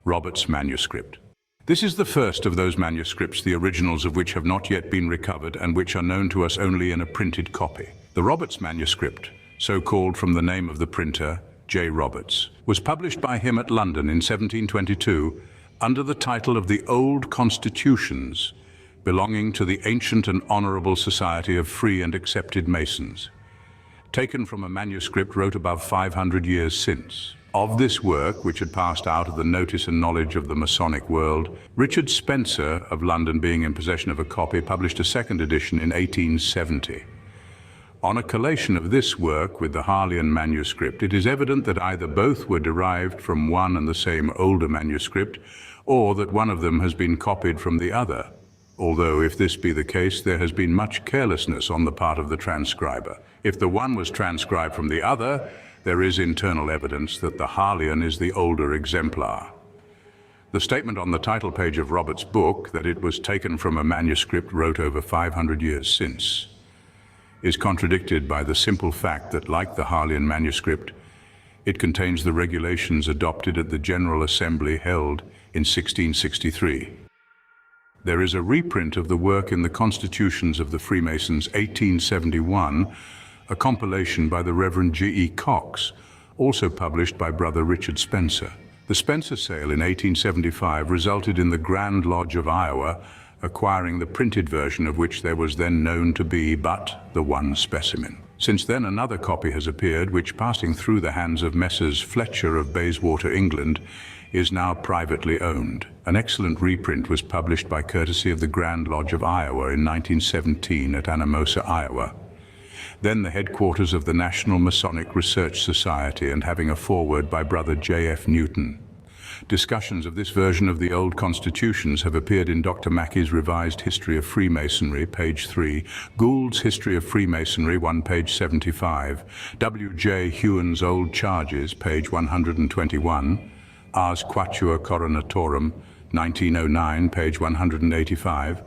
Roberts Manuscript. This is the first of those manuscripts, the originals of which have not yet been recovered and which are known to us only in a printed copy. The Roberts Manuscript, so called from the name of the printer, J. Roberts, was published by him at London in 1722 under the title of the Old Constitutions, belonging to the Ancient and Honourable Society of Free and Accepted Masons, taken from a manuscript wrote above 500 years since. Of this work, which had passed out of the notice and knowledge of the Masonic world, Richard Spencer of London, being in possession of a copy, published a second edition in 1870. On a collation of this work with the Harleian manuscript, it is evident that either both were derived from one and the same older manuscript, or that one of them has been copied from the other, although if this be the case, there has been much carelessness on the part of the transcriber. If the one was transcribed from the other, there is internal evidence that the Harleian is the older exemplar. The statement on the title page of Roberts' book, that it was taken from a manuscript wrote over 500 years since, is contradicted by the simple fact that, like the Harleian manuscript, it contains the regulations adopted at the General Assembly held in 1663. There is a reprint of the work in the Constitutions of the Freemasons, 1871, a compilation by the Reverend G.E. Cox, also published by Brother Richard Spencer. The Spencer sale in 1875 resulted in the Grand Lodge of Iowa acquiring the printed version, of which there was then known to be but the one specimen. Since then, another copy has appeared, which, passing through the hands of Messrs. Fletcher of Bayswater, England, is now privately owned. An excellent reprint was published by courtesy of the Grand Lodge of Iowa in 1917 at Anamosa, Iowa, then the headquarters of the National Masonic Research Society, and having a foreword by Brother J.F. Newton. Discussions of this version of the Old Constitutions have appeared in Dr. Mackey's Revised History of Freemasonry, page 3, Gould's History of Freemasonry, 1 page 75, W.J. Huon's Old Charges, page 121, Ars Quatua Coronatorum, 1909, page 185,